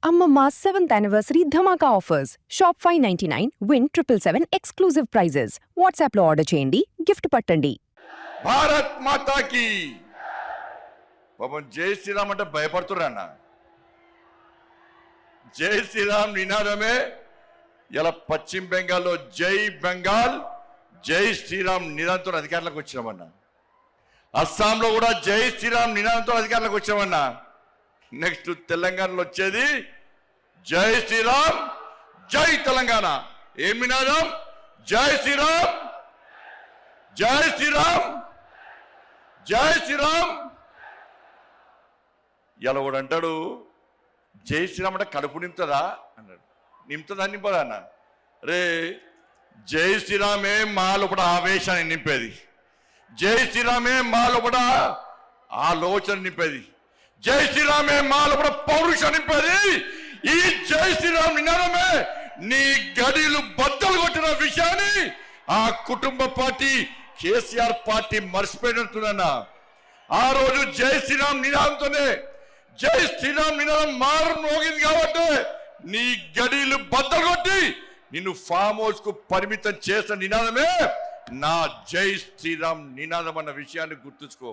Amma 7th anniversary Dhamaka offers. Shop 599, win 777 exclusive prizes. WhatsApp లో order చేయండి, gift పట్టండి. భారత్ మాతాకి పాపం జై శ్రీరామ్ అంటే భయపడుతున్నా. జై శ్రీరామ్ నినాదమే ఇలా పశ్చిమ బెంగాల్లో జై బెంగాల్ జై శ్రీరామ్ నినాదంతో అధికారంలోకి వచ్చామన్నా. అస్సాంలో కూడా జై శ్రీరామ్ నినాదంతో అధికారంలోకి వచ్చామన్నా. నెక్స్ట్ తెలంగాణలో వచ్చేది జై శ్రీరామ్ జై తెలంగాణ. ఏం నినాదం? జై శ్రీరామ్ జై శ్రీరామ్ జై శ్రీరామ్. ఇలా కూడా అంటాడు జై శ్రీరామ్ అంటే కడుపు నింపుతుందా అన్నాడు. నింపుతుందా నింపదా అన్న? రే జై శ్రీరామే మా లోపల ఆవేశాన్ని నింపేది, జై శ్రీరామే మా లోపల ఆలోచన నింపేది, జై శ్రీరామే మా లోపల పౌరుషం నింపేది. ఈ జై శ్రీరామ్ నినాదమే నీ గడిలు బద్దలు కొట్టిన విషయాన్ని ఆ కుటుంబ పార్టీ కేసీఆర్ పార్టీ మర్చిపోయినట్టున్నా. ఆ రోజు జై శ్రీరామ్ నినాదంతోనే జై శ్రీరామ్ నినాదం మారు మోగింది కాబట్టి నీ గడిలు బద్దలు కొట్టి నిన్ను ఫామ్ హౌస్ కు పరిమితం చేసిన నినాదమే నా జై శ్రీరామ్ నినాదం అన్న విషయాన్ని గుర్తుంచుకో.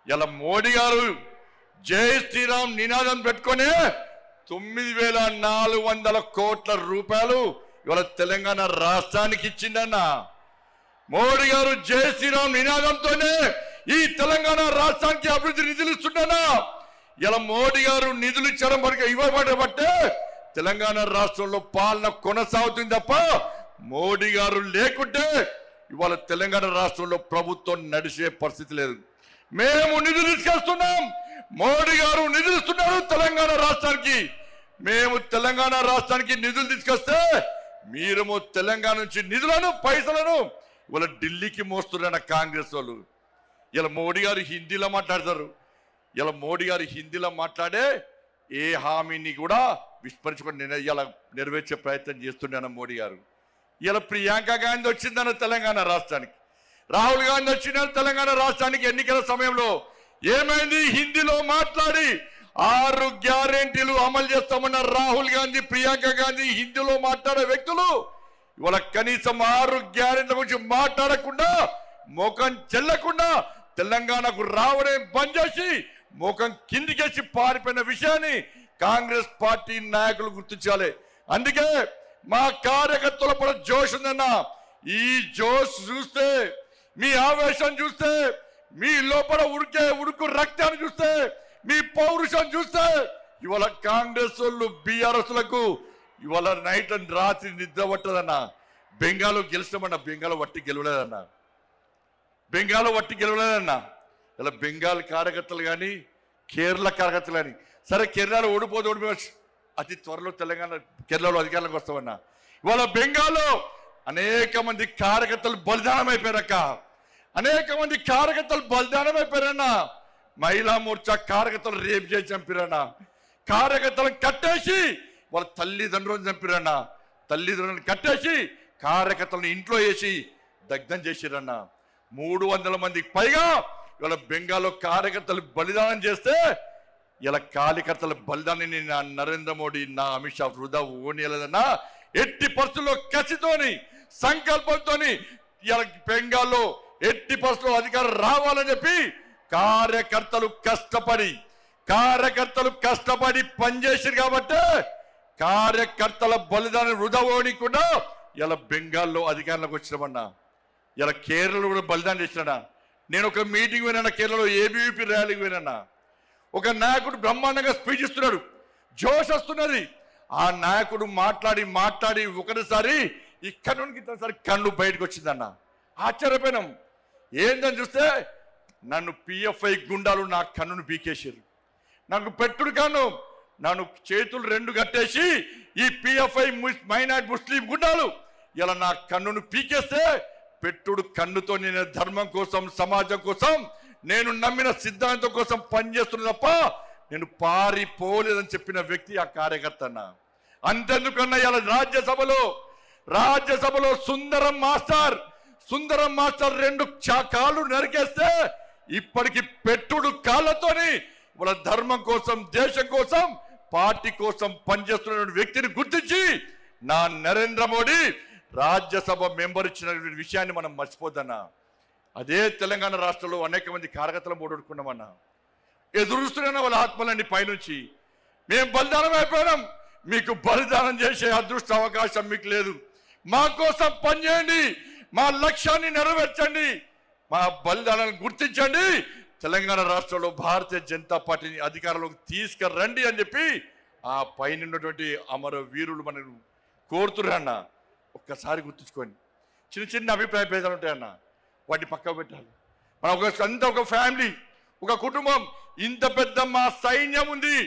ఇలా మోడీ గారు జై శ్రీరామ్ నినాదం పెట్టుకొని 9,400 కోట్ల రూపాయలు ఇవాళ తెలంగాణ రాష్ట్రానికి ఇచ్చిందన్న. మోడీ గారు జై శ్రీరామ్ నినాదంతోనే ఈ తెలంగాణ రాష్ట్రానికి అభివృద్ధి నిధులు ఇస్తున్నా. ఇలా మోడీ గారు నిధులు ఇచ్చడం వరకు ఇవ్వబట్టే తెలంగాణ రాష్ట్రంలో పాలన కొనసాగుతుంది తప్ప మోడీ గారు లేకుంటే ఇవాళ తెలంగాణ రాష్ట్రంలో ప్రభుత్వం నడిచే పరిస్థితి లేదు. మేము నిధులు తీసుకొస్తున్నాం, మోడీ గారు నిధులు ఇస్తున్నారు తెలంగాణ రాష్ట్రానికి. మేము తెలంగాణ రాష్ట్రానికి నిధులు తీసుకొస్తే మీరేమో తెలంగాణ నుంచి నిధులను పైసలను ఇవాళ ఢిల్లీకి మోస్తున్న కాంగ్రెస్ వాళ్ళు. ఇలా మోడీ గారు హిందీలో మాట్లాడతారు. ఇలా మోడీ గారు హిందీలో మాట్లాడే ఏ హామీని కూడా విస్మరించుకొని ఇలా నెరవేర్చే ప్రయత్నం చేస్తున్నాను మోడీ గారు. ఇలా ప్రియాంక గాంధీ వచ్చిందన్న తెలంగాణ రాష్ట్రానికి, రాహుల్ గాంధీ వచ్చిన తెలంగాణ రాష్ట్రానికి ఎన్నికల సమయంలో ఏమైంది? హిందీలో మాట్లాడి 6 గ్యారెంటీలు అమలు చేస్తామన్న రాహుల్ గాంధీ, ప్రియాంక గాంధీ హిందీలో మాట్లాడే వ్యక్తులు ఇవాళ కనీసం 6 గ్యారెంటీల గురించి మాట్లాడకుండా ముఖం చెల్లకుండా తెలంగాణకు రావడం బంద్ చేసి ముఖం కిందికేసి పారిపోయిన విషయాన్ని కాంగ్రెస్ పార్టీ నాయకులు గుర్తించాలి. అందుకే మా కార్యకర్తల పట్ల జోష్ ఉందన్న. ఈ జోష్ చూస్తే, మీ ఆవేశం చూస్తే, మీ లోపల ఉడుకు రక్తాన్ని చూస్తే, మీ పౌరుషం చూస్తే ఇవాళ కాంగ్రెస్ వాళ్ళు బీఆర్ఎస్లకు ఇవాళ నైట్ అండ్ రాత్రి నిద్ర పట్టదన్న. బెంగాల్లో గెలిచామన్న, బెంగాల్ వట్టి గెలవలేదన్న, బెంగాల్ వట్టి గెలవలేదన్న. ఇలా బెంగాల్ కార్యకర్తలు కానీ కేరళ కార్యకర్తలు కానీ, సరే కేరళలో ఓడిపోవచ్చు, అతి త్వరలో తెలంగాణ కేరళలో అధికారంలోకి వస్తామన్నా. ఇవాళ బెంగాల్లో అనేక మంది కార్యకర్తలు బలిదానం అయిపోయారక్క, అనేక మంది కార్యకర్తలు బలిదానం అయిపోయారన్నా. మహిళా మోర్చా కార్యకర్తలు రేపు చేసి చంపిరన్నా, కార్యకర్తలను కట్టేసి వాళ్ళ తల్లిదండ్రులను చంపిరన్నా, తల్లిదండ్రులను కట్టేసి కార్యకర్తలను ఇంట్లో వేసి దగ్ధం చేసిరన్నా. 300 మందికి పైగా ఇవాళ బెంగాల్లో కార్యకర్తలు బలిదానం చేస్తే ఇలా కార్యకర్తల బలిదానాన్ని నా నరేంద్ర మోడీ, నా అమిత్ షా వృధా ఓనియలేదన్నా. ఎట్టి పరిస్థితుల్లో కసితోని సంకల్పంతోని ఇలా బెంగాల్లో ఎట్టి పరిస్థితుల్లో అధికారం రావాలని చెప్పి కార్యకర్తలు కష్టపడి పనిచేసారు కాబట్టి కార్యకర్తల బలిదానం వృధా ఓనికుండా ఇలా బెంగాల్లో అధికారంలోకి వచ్చినామన్నా. ఇలా కేరళలో కూడా బలిదానం చేసినా. నేను ఒక మీటింగ్ విన్నా, కేరళలో ఏబీవీపీ ర్యాలీకి విన్నా. ఒక నాయకుడు బ్రహ్మాండంగా స్పీచ్ ఇస్తున్నాడు, జోష్ వస్తున్నది. ఆ నాయకుడు మాట్లాడి ఒకటిసారి ఇక్కడ నుండి ఇంతసారి కన్ను బయటకు వచ్చిందన్న. ఆశ్చర్యపోయినాం. ఏందని చూస్తే నన్ను పిఎఫ్ఐ గుండాలు నా కన్నును పీకేసారు. నాకు పెట్టుడు కన్ను, నన్ను చేతులు 2 కట్టేసి ఈ పిఎఫ్ఐ మైనార్టీ ముస్లిం గుండాలు ఇలా నా కన్నును పీకేస్తే పెట్టుడు కన్నుతో నేను ధర్మం కోసం, సమాజం కోసం, నేను నమ్మిన సిద్ధాంతం కోసం పనిచేస్తున్న తప్ప నేను పారిపోలేదని చెప్పిన వ్యక్తి ఆ కార్యకర్త అన్న. అంతెందుకన్నా ఇలా రాజ్యసభలో సుందరం మాస్టర్ 2 కాళ్ళు నరికేస్తే ఇప్పటికి పెట్టుడు కాళ్ళతోని వాళ్ళ ధర్మం కోసం, దేశం కోసం పార్టీ కోసం పనిచేస్తున్న వ్యక్తిని గుర్తించి నా నరేంద్ర మోడీ రాజ్యసభ మెంబర్ ఇచ్చిన విషయాన్ని మనం మర్చిపోద్దన్నా. అదే తెలంగాణ రాష్ట్రంలో అనేక మంది కార్యకర్తలు ఓడొడుకున్నామన్నా. ఎదురుస్తున్నా వాళ్ళ ఆత్మలన్నీ పైనుంచి మేము బలిదానం అయిపోయినాం, మీకు బలిదానం చేసే అదృష్ట అవకాశం మీకు లేదు. మా కోసం పనిచేయండి, మా లక్ష్యాన్ని నెరవేర్చండి, మా బలిదానాలను గుర్తించండి, తెలంగాణ రాష్ట్రంలో భారతీయ జనతా పార్టీని అధికారంలోకి తీసుకురండి అని చెప్పి ఆ పైన ఉన్నటువంటి అమర వీరులు మనం కోరుతున్నా. ఒక్కసారి గుర్తుంచుకోండి. చిన్న చిన్న అభిప్రాయ భేదాలు ఉంటాయన్న, వాటిని పక్కకు పెట్టాలి. మనం ఒక ఫ్యామిలీ, ఒక కుటుంబం. ఇంత పెద్ద మా సైన్యం ఉంది,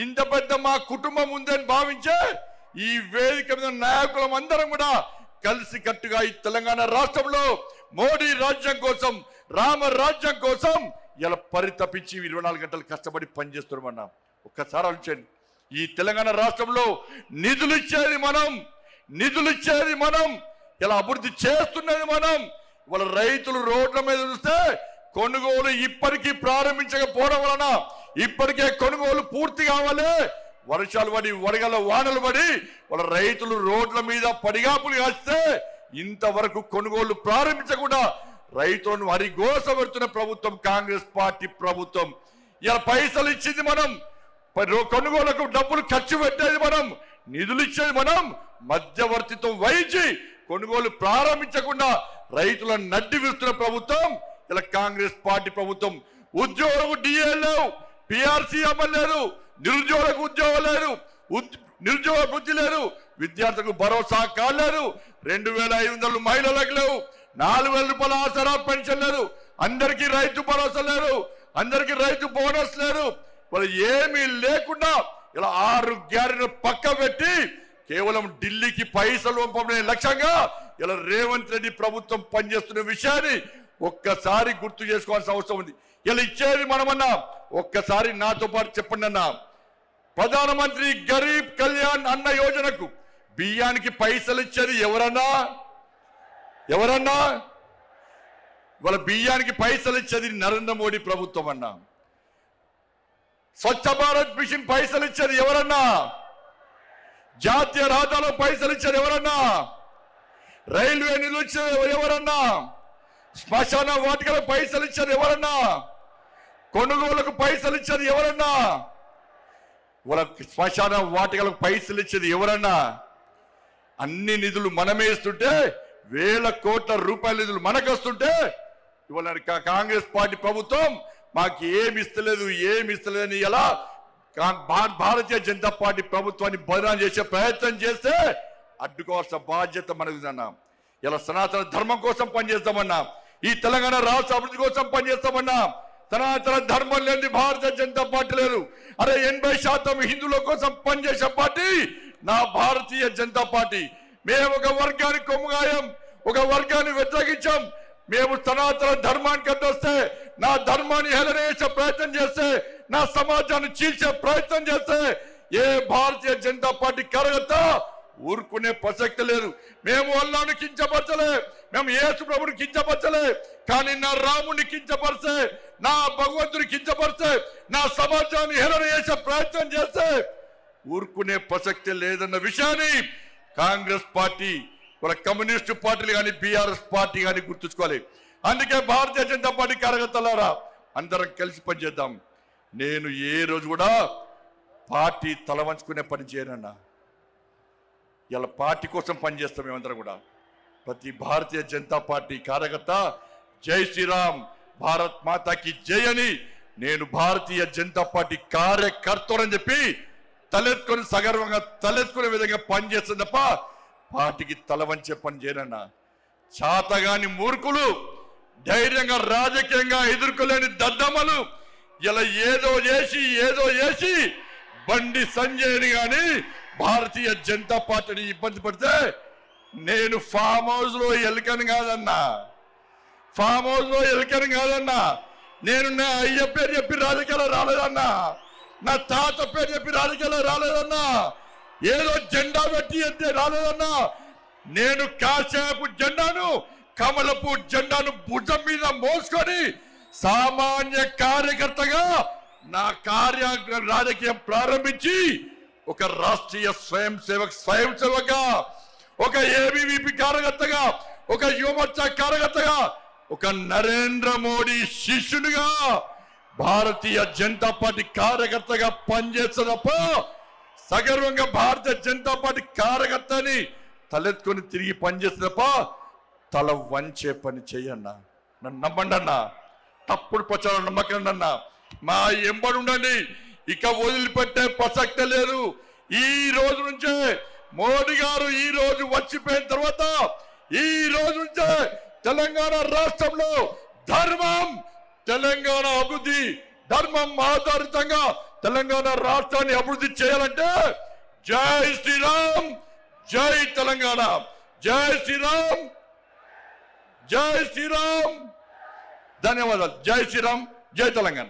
ఇంత పెద్ద మా కుటుంబం ఉంది అని భావించే ఈ వేదిక మీద నాయకులం అందరం కూడా కలిసి కట్టుగా ఈ తెలంగాణ రాష్ట్రంలో మోడీ రాజ్యం కోసం, రామ రాజ్యం కోసం ఇలా పరితపించి 24 గంటలు కష్టపడి పనిచేస్తున్నామన్నా. ఒక్కసారి ఆలోచించండి. ఈ తెలంగాణ రాష్ట్రంలో నిధులు ఇచ్చేది మనం, ఇలా అభివృద్ధి చేస్తున్నది మనం. వాళ్ళ రైతులు రోడ్ల మీద చూస్తే కొనుగోలు ఇప్పటికీ ప్రారంభించకపోవడం వలన ఇప్పటికే కొనుగోలు పూర్తి కావాలి. వర్షాలు పడి, వడగల వానలు పడి వాళ్ళ రైతులు రోడ్ల మీద పడిగాపులు కాస్తే ఇంతవరకు కొనుగోలు ప్రారంభించకుండా రైతులను హరిగోస పెడుతున్న ప్రభుత్వం కాంగ్రెస్ పార్టీ ప్రభుత్వం. ఇలా పైసలు ఇచ్చింది మనం, కొనుగోలుకు డబ్బులు ఖర్చు పెట్టేది మనం, నిధులు ఇచ్చేది మనం, మధ్యవర్తిత్వం వహించి కొనుగోలు ప్రారంభించకుండా రైతులను నడ్డి విరుస్తున్న ప్రభుత్వం ఇలా కాంగ్రెస్ పార్టీ ప్రభుత్వం. ఉద్యోగులకు డిఏ లేవు, పిఆర్సీ అమలు లేదు, నిరుద్యోగులకు ఉద్యోగం లేదు, నిరుద్యోగ వృద్ధి లేదు, విద్యార్థులకు భరోసా కాలేదు, 2500 మహిళలకు లేవు, 4000 రూపాయల ఆసరా పెన్షన్ లేదు, అందరికీ రైతు భరోసా లేదు, అందరికీ రైతు బోనస్ లేదు. వాళ్ళు ఏమీ లేకుండా ఇలా 6 గ్యారెంటీలు పక్క పెట్టి కేవలం ఢిల్లీకి పైసలు పంపడే లక్ష్యంగా ఇలా రేవంత్ రెడ్డి ప్రభుత్వం పనిచేస్తున్న విషయాన్ని ఒక్కసారి గుర్తు చేసుకోవాల్సిన అవసరం ఉంది. ఇలా ఇచ్చేది మనమన్నా. ఒక్కసారి నాతో పాటు చెప్పండి అన్న. ప్రధానమంత్రి గరీబ్ కళ్యాణ్ అన్న యోజనకు బియ్యానికి పైసలు ఇచ్చేది ఎవరన్నా? వాళ్ళ బియ్యానికి పైసలు ఇచ్చేది నరేంద్ర మోడీ ప్రభుత్వం అన్నా. స్వచ్ఛ భారత్ మిషన్ పైసలు ఇచ్చేది ఎవరన్నా? జాతీయ రహదారులో పైసలు ఇచ్చేది ఎవరన్నా? రైల్వే నిధులు ఇచ్చేది ఎవరన్నా? శ్మశాన వాటికలకు పైసలు ఇచ్చేది ఎవరన్నా? కొనుగోలుకు పైసలు ఇచ్చేది ఎవరన్నా? వాళ్ళ శ్మశాన వాటికలకు పైసలు ఇచ్చేది ఎవరన్నా? అన్ని నిధులు మనమే ఇస్తుంటే, 1000 కోట్ల రూపాయల నిధులు మనకు వస్తుంటే ఇవాళ కాంగ్రెస్ పార్టీ ప్రభుత్వం మాకు ఏమి ఇస్తలేదని ఎలా భారతీయ జనతా పార్టీ ప్రభుత్వాన్ని బదనాం చేసే ప్రయత్నం చేస్తే అడ్డుకోవాల్సిన బాధ్యత మనకుదన్నా. ఇలా సనాతన ధర్మం కోసం పనిచేస్తామన్నా, ఈ తెలంగాణ రాష్ట్ర అభివృద్ధి కోసం పనిచేస్తామన్నా. సనాతన ధర్మం లేని భారతీయ జనతా పార్టీ లేదు. అరే 80% హిందువుల కోసం పనిచేసే పార్టీ నా భారతీయ జనతా పార్టీ. మేము ఒక వర్గానికి కొమ్ముగాయం, ఒక వర్గాన్ని వ్యతిరేకించాం. మేము సనాతన ధర్మానికి అడ్డొస్తే, నా ధర్మాన్ని హేళన చేసే ప్రయత్నం చేస్తే, నా సమాజాన్ని చీల్చే ప్రయత్నం చేస్తే ఏ భారతీయ జనతా పార్టీ కార్యకర్త ఊరుకునే ప్రసక్తి లేదు. మేము అల్లాను కించపరచలే, మేము యేసు ప్రభుని కించపరచలే, కానీ నా రాముని కించపరిస్తే, నా భగవంతుని కించపరిస్తే, నా సమాజాన్ని హేళన చేసే ప్రయత్నం చేస్తే ఊరుకునే ప్రసక్తి లేదన్న విషయాన్ని కాంగ్రెస్ పార్టీ, వాళ్ళ కమ్యూనిస్టు పార్టీలు కానీ బీఆర్ఎస్ పార్టీ కానీ గుర్తుంచుకోవాలి. అందుకే భారతీయ జనతా పార్టీ కార్యకర్తలారా అందరం కలిసి పనిచేద్దాం. నేను ఏ రోజు కూడా పార్టీ తల వంచుకునే పని చేయనన్నా. ఇలా పార్టీ కోసం పనిచేస్తాం. మేమందరం కూడా ప్రతి భారతీయ జనతా పార్టీ కార్యకర్త జై శ్రీరామ్, భారత్ మాతాకి జై అని నేను భారతీయ జనతా పార్టీ కార్యకర్తని చెప్పి తలెత్తుకొని సగర్వంగా తలెత్తుకునే విధంగా పనిచేస్తుంది తప్ప పార్టీకి తల వంచే పని చేయనన్నా. చాతగాని మూర్ఖులు, ధైర్యంగా రాజకీయంగా ఎదుర్కోలేని దద్దమ్మలు ఇలా ఏదో చేసి బండి సంజయ్ని గాని భారతీయ జనతా పార్టీని ఇబ్బంది పడితే నేను ఫామ్ హౌస్ లో ఎలుకని కాదన్నా, నేను నా అయ్య పేరు చెప్పి రాజకీయాలు రాలేదన్నా, నా తాత పేరు చెప్పి రాజకీయాలు రాలేదన్నా, ఏదో జెండా పెట్టి అంటే రాలేదన్నా. నేను కాసేపు జెండాను, కమలపు జెండాను భుజం మీద మోసుకొని సామాన్య కార్యకర్తగా నా రాజకీయం ప్రారంభించి ఒక రాష్ట్రీయ స్వయం సేవక, ఒక ఏబీవీపీ కార్యకర్తగా, ఒక యువమోర్చా కార్యకర్తగా, ఒక నరేంద్ర మోడీ శిష్యునిగా, భారతీయ జనతా పార్టీ కార్యకర్తగా పనిచేస్తున్నప్ప సగర్వంగా భారతీయ జనతా పార్టీ కార్యకర్తని తలెత్తుకొని తిరిగి పనిచేస్తున్నప్ప తల వంచే పని చెయ్యన్నా. నన్ను నమ్మండి అన్నా, తప్పుడు ప్రచారం నమ్మకండి అన్నా, మా ఎంబడి ఉండండి. ఇక వదిలిపెట్టే ప్రసక్తే లేదు. ఈ రోజు నుంచే మోడీ గారు ఈ రోజు వచ్చిపోయిన తర్వాత ఈ రోజు నుంచే తెలంగాణ రాష్ట్రంలో ధర్మం, తెలంగాణ అభివృద్ధి, ధర్మం ఆధారితంగా తెలంగాణ రాష్ట్రాన్ని అభివృద్ధి చేయాలంటే జై శ్రీరామ్, జై తెలంగాణ, జై శ్రీరామ్, జై శ్రీరామ్. ధన్యవాదాలు. జై శ్రీరామ్, జై తెలంగాణ.